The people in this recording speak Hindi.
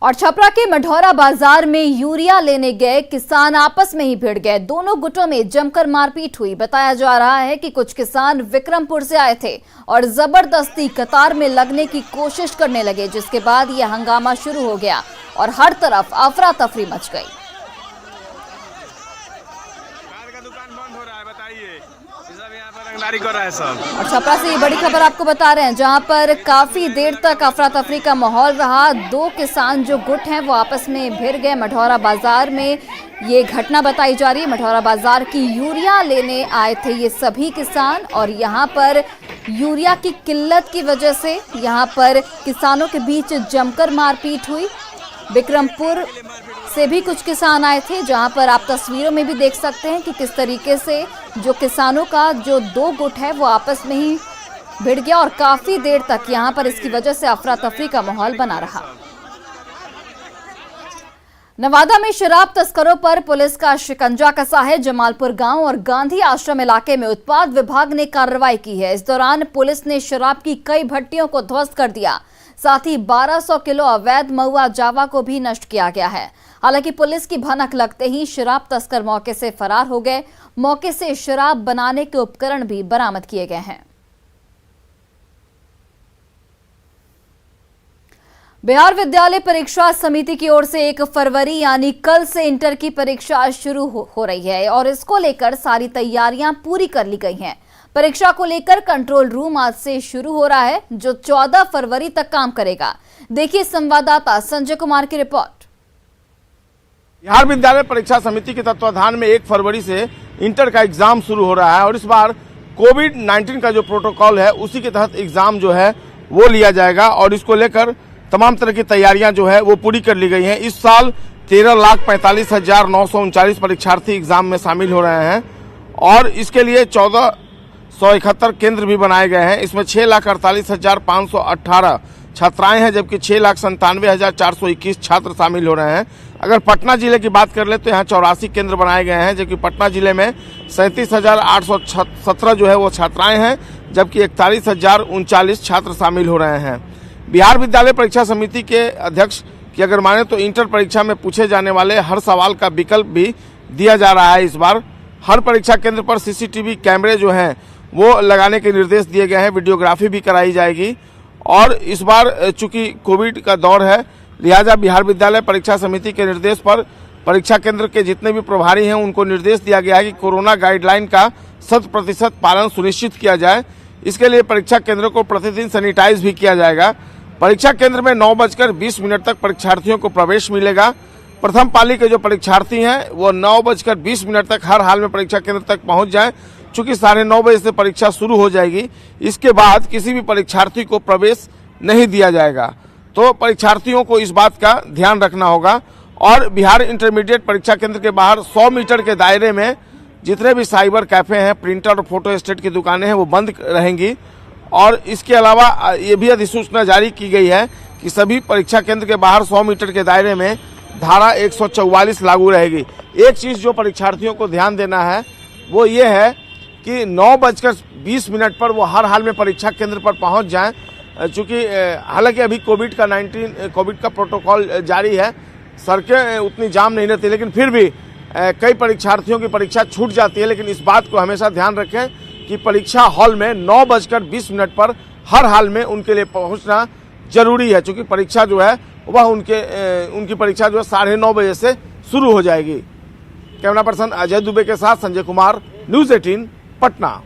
और छपरा के मढ़ौरा बाजार में यूरिया लेने गए किसान आपस में ही भिड़ गए। दोनों गुटों में जमकर मारपीट हुई। बताया जा रहा है कि कुछ किसान विक्रमपुर से आए थे और जबरदस्ती कतार में लगने की कोशिश करने लगे, जिसके बाद यह हंगामा शुरू हो गया और हर तरफ अफरा तफरी मच गई। कर रहा है सब। और छपरा से ये बड़ी खबर आपको बता रहे हैं, जहां पर काफी देर तक अफरा तफरी का माहौल रहा। दो किसान जो गुट हैं वो आपस में भिड़ गए। मढ़ौरा बाजार में ये घटना बताई जा रही है। मढ़ौरा बाजार की यूरिया लेने आए थे ये सभी किसान और यहां पर यूरिया की किल्लत की वजह से यहां पर किसानों के बीच जमकर मारपीट हुई। विक्रमपुर से भी कुछ किसान आए थे, जहां पर आप तस्वीरों में भी देख सकते हैं कि किस तरीके से जो किसानों का जो दो गुट है वो आपस में ही भिड़ गया और काफी देर तक यहां पर इसकी वजह से अफरा तफरी का माहौल बना रहा। नवादा में शराब तस्करों पर पुलिस का शिकंजा कसा है। जमालपुर गांव और गांधी आश्रम इलाके में उत्पाद विभाग ने कार्रवाई की है। इस दौरान पुलिस ने शराब की कई भट्टियों को ध्वस्त कर दिया। साथ ही 1200 किलो अवैध महुआ जावा को भी नष्ट किया गया है। हालांकि पुलिस की भनक लगते ही शराब तस्कर मौके से फरार हो गए। मौके से शराब बनाने के उपकरण भी बरामद किए गए हैं। बिहार विद्यालय परीक्षा समिति की ओर से 1 फरवरी यानी कल से इंटर की परीक्षा शुरू हो रही है और इसको लेकर सारी तैयारियां पूरी कर ली गई हैं। परीक्षा को लेकर कंट्रोल रूम आज से शुरू हो रहा है, जो 14 फरवरी तक काम करेगा। देखिए संवाददाता संजय कुमार की रिपोर्ट। बिहार विद्यालय परीक्षा समिति के तत्वाधान में 1 फरवरी से इंटर का एग्जाम शुरू हो रहा है और इस बार कोविड-19 का जो प्रोटोकॉल है उसी के तहत एग्जाम जो है वो लिया जाएगा और इसको लेकर तमाम तरह की तैयारियां जो है वो पूरी कर ली गई हैं। इस साल 13,45,939 परीक्षार्थी एग्जाम में शामिल हो रहे हैं और इसके लिए 1471 केंद्र भी बनाए गए हैं। इसमें 6,48,518 छात्राएं हैं, जबकि 6,97,421 छात्र शामिल हो रहे हैं। अगर पटना जिले की बात कर ले तो यहाँ 84 केंद्र बनाए गए हैं, जबकि पटना जिले में 37,817 जो है वो छात्राएं हैं, जबकि 41,039 छात्र शामिल हो रहे हैं। बिहार विद्यालय परीक्षा समिति के अध्यक्ष की अगर माने तो इंटर परीक्षा में पूछे जाने वाले हर सवाल का विकल्प भी दिया जा रहा है। इस बार हर परीक्षा केंद्र पर सीसीटीवी कैमरे जो हैं वो लगाने के निर्देश दिए गए हैं। वीडियोग्राफी भी कराई जाएगी और इस बार चूंकि कोविड का दौर है, लिहाजा बिहार विद्यालय परीक्षा समिति के निर्देश पर परीक्षा केंद्र के जितने भी प्रभारी हैं उनको निर्देश दिया गया है कि कोरोना गाइडलाइन का 100% पालन सुनिश्चित किया जाए। इसके लिए परीक्षा केंद्र को प्रतिदिन सैनिटाइज भी किया जाएगा। परीक्षा केंद्र में 9:20 तक परीक्षार्थियों को प्रवेश मिलेगा। प्रथम पाली के जो परीक्षार्थी हैं वो 9:20 तक हर हाल में परीक्षा केंद्र तक पहुंच जाएं। चूंकि 9:30 बजे से परीक्षा शुरू हो जाएगी, इसके बाद किसी भी परीक्षार्थी को प्रवेश नहीं दिया जाएगा। तो परीक्षार्थियों को इस बात का ध्यान रखना होगा। और बिहार इंटरमीडिएट परीक्षा केंद्र के बाहर 100 मीटर के दायरे में जितने भी साइबर कैफे हैं, प्रिंटर और फोटो स्टेट की दुकानें हैं वो बंद रहेंगी। और इसके अलावा ये भी अधिसूचना जारी की गई है कि सभी परीक्षा केंद्र के बाहर 100 मीटर के दायरे में धारा 144 लागू रहेगी। एक चीज जो परीक्षार्थियों को ध्यान देना है वो ये है कि 9:20 पर वो हर हाल में परीक्षा केंद्र पर पहुंच जाएं। चूंकि हालांकि अभी कोविड का प्रोटोकॉल जारी है, सड़कें उतनी जाम नहीं रहती, लेकिन फिर भी कई परीक्षार्थियों की परीक्षा छूट जाती है। लेकिन इस बात को हमेशा ध्यान रखें कि परीक्षा हॉल में 9:20 पर हर हाल में उनके लिए पहुंचना जरूरी है, चूंकि परीक्षा जो है वह उनकी परीक्षा जो है 9:30 बजे से शुरू हो जाएगी। कैमरा पर्सन अजय दुबे के साथ संजय कुमार, न्यूज़ 18 पटना।